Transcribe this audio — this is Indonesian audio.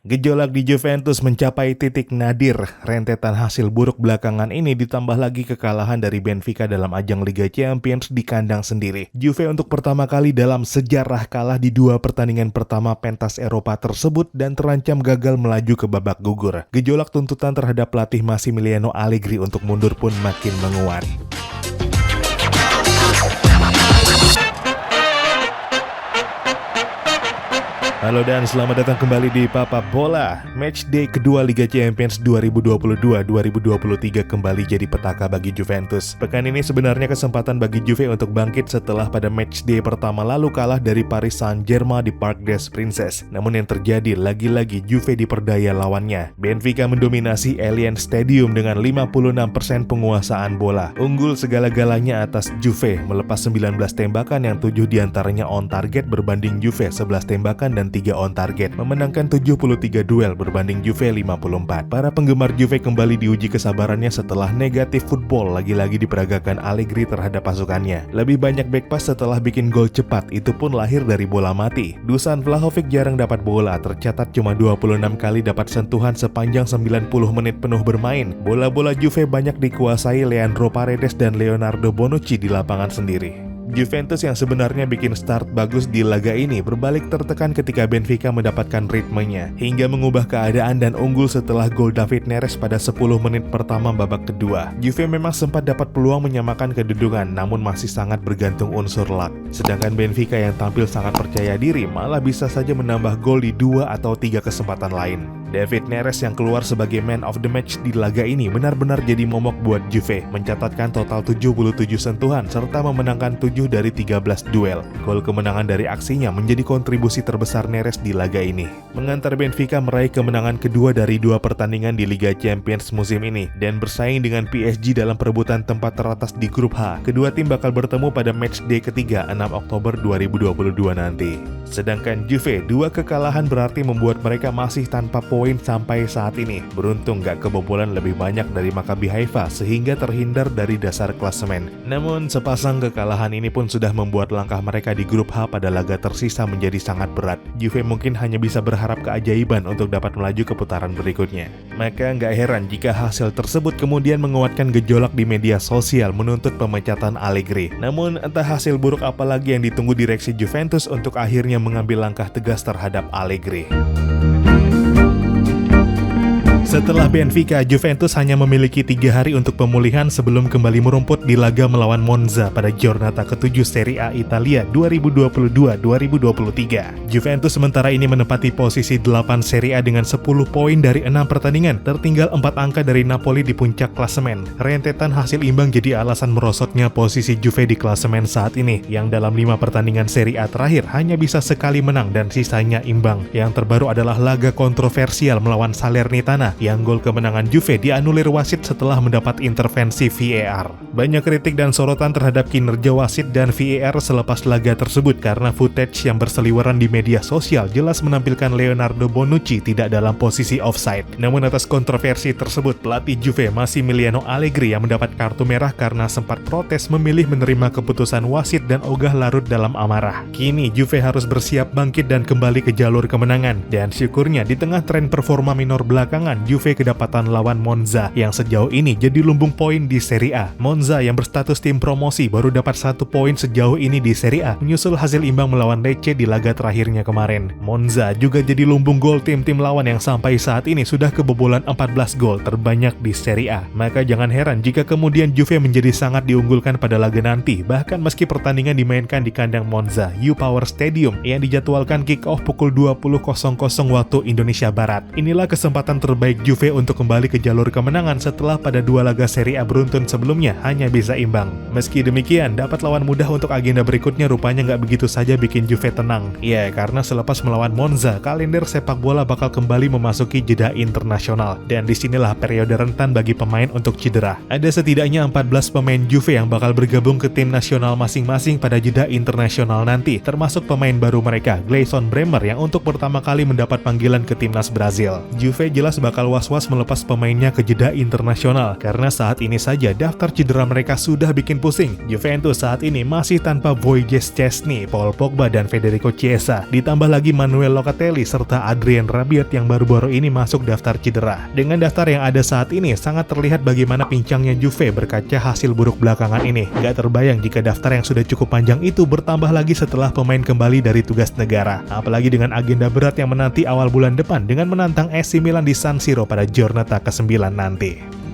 Gejolak di Juventus mencapai titik nadir. Rentetan hasil buruk belakangan ini ditambah lagi kekalahan dari Benfica dalam ajang Liga Champions di kandang sendiri. Juve untuk pertama kali dalam sejarah kalah di dua pertandingan pertama pentas Eropa tersebut dan terancam gagal melaju ke babak gugur. Gejolak tuntutan terhadap pelatih Massimiliano Allegri untuk mundur pun makin menguat. Halo dan selamat datang kembali di Papa Bola. Matchday kedua Liga Champions 2022-2023 kembali jadi petaka bagi Juventus. Pekan ini sebenarnya kesempatan bagi Juve untuk bangkit setelah pada matchday pertama lalu kalah dari Paris Saint-Germain di Parc des Princes. Namun yang terjadi lagi-lagi Juve diperdaya lawannya. Benfica mendominasi Allianz Stadium dengan 56% penguasaan bola. Unggul segala-galanya atas Juve, melepas 19 tembakan yang 7 diantaranya on target berbanding Juve 11 tembakan dan 3 on target, memenangkan 73 duel berbanding Juve 54. Para penggemar Juve kembali diuji kesabarannya setelah negatif football lagi-lagi diperagakan Allegri terhadap pasukannya. Lebih banyak back pass setelah bikin gol cepat, itu pun lahir dari bola mati. Dusan Vlahovic jarang dapat bola, tercatat cuma 26 kali dapat sentuhan sepanjang 90 menit penuh bermain. Bola-bola Juve banyak dikuasai Leandro Paredes dan Leonardo Bonucci di lapangan sendiri. Juventus yang sebenarnya bikin start bagus di laga ini berbalik tertekan ketika Benfica mendapatkan ritmenya hingga mengubah keadaan dan unggul setelah gol David Neres pada 10 menit pertama babak kedua. Juve memang sempat dapat peluang menyamakan kedudukan namun masih sangat bergantung unsur luck. Sedangkan Benfica yang tampil sangat percaya diri malah bisa saja menambah gol di 2 atau 3 kesempatan lain. David Neres yang keluar sebagai man of the match di laga ini benar-benar jadi momok buat Juve, mencatatkan total 77 sentuhan serta memenangkan 7 dari 13 duel. Gol kemenangan dari aksinya menjadi kontribusi terbesar Neres di laga ini, mengantar Benfica meraih kemenangan kedua dari 2 pertandingan di Liga Champions musim ini dan bersaing dengan PSG dalam perebutan tempat teratas di grup H. Kedua tim bakal bertemu pada matchday ketiga 6 Oktober 2022 nanti. Sedangkan Juve, 2 kekalahan berarti membuat mereka masih tanpa poin sampai saat ini. Beruntung gak kebobolan lebih banyak dari Maccabi Haifa sehingga terhindar dari dasar klasemen. Namun sepasang kekalahan ini pun sudah membuat langkah mereka di grup H pada laga tersisa menjadi sangat berat. Juve mungkin hanya bisa berharap keajaiban untuk dapat melaju ke putaran berikutnya. Maka gak heran jika hasil tersebut kemudian menguatkan gejolak di media sosial menuntut pemecatan Allegri. Namun entah hasil buruk apa lagi yang ditunggu direksi Juventus untuk akhirnya mengambil langkah tegas terhadap Allegri. Setelah Benfica, Juventus hanya memiliki 3 hari untuk pemulihan sebelum kembali merumput di laga melawan Monza pada Giornata ke-7 Serie A Italia 2022-2023. Juventus sementara ini menempati posisi 8 Serie A dengan 10 poin dari 6 pertandingan, tertinggal 4 angka dari Napoli di puncak klasemen. Rentetan hasil imbang jadi alasan merosotnya posisi Juve di klasemen saat ini, yang dalam 5 pertandingan Serie A terakhir hanya bisa sekali menang dan sisanya imbang. Yang terbaru adalah laga kontroversial melawan Salernitana, yang gol kemenangan Juve dianulir wasit setelah mendapat intervensi VAR. Banyak kritik dan sorotan terhadap kinerja wasit dan VAR selepas laga tersebut karena footage yang berseliweran di media sosial jelas menampilkan Leonardo Bonucci tidak dalam posisi offside. Namun atas kontroversi tersebut, pelatih Juve Massimiliano Allegri yang mendapat kartu merah karena sempat protes memilih menerima keputusan wasit dan ogah larut dalam amarah. Kini Juve harus bersiap bangkit dan kembali ke jalur kemenangan. Dan syukurnya di tengah tren performa minor belakangan, Juve kedapatan lawan Monza yang sejauh ini jadi lumbung poin di Serie A. Monza yang berstatus tim promosi baru dapat 1 poin sejauh ini di Serie A, menyusul hasil imbang melawan Lecce di laga terakhirnya kemarin. Monza juga jadi lumbung gol tim-tim lawan yang sampai saat ini sudah kebobolan 14 gol, terbanyak di Serie A. Maka jangan heran jika kemudian Juve menjadi sangat diunggulkan pada laga nanti, bahkan meski pertandingan dimainkan di kandang Monza U-Power Stadium yang dijadwalkan kick-off pukul 20.00 waktu Indonesia Barat. Inilah kesempatan terbaik Juve untuk kembali ke jalur kemenangan setelah pada 2 laga Serie A beruntun sebelumnya hanya bisa imbang. Meski demikian, dapat lawan mudah untuk agenda berikutnya rupanya nggak begitu saja bikin Juve tenang. Ya, karena selepas melawan Monza, kalender sepak bola bakal kembali memasuki jeda internasional. Dan disinilah periode rentan bagi pemain untuk cedera. Ada setidaknya 14 pemain Juve yang bakal bergabung ke tim nasional masing-masing pada jeda internasional nanti, termasuk pemain baru mereka, Gleison Bremer yang untuk pertama kali mendapat panggilan ke timnas Brazil. Juve jelas bakal bakal was-was melepas pemainnya ke jeda internasional karena saat ini saja daftar cedera mereka sudah bikin pusing. Juventus saat ini masih tanpa Wojciech Szczęsny, Paul Pogba dan Federico Chiesa, ditambah lagi Manuel Locatelli serta Adrien Rabiot yang baru-baru ini masuk daftar cedera. Dengan daftar yang ada saat ini sangat terlihat bagaimana pincangnya Juve berkaca hasil buruk belakangan ini. Gak terbayang jika daftar yang sudah cukup panjang itu bertambah lagi setelah pemain kembali dari tugas negara. Apalagi dengan agenda berat yang menanti awal bulan depan dengan menantang AC Milan di San Siro pada Giornata ke-9 nanti.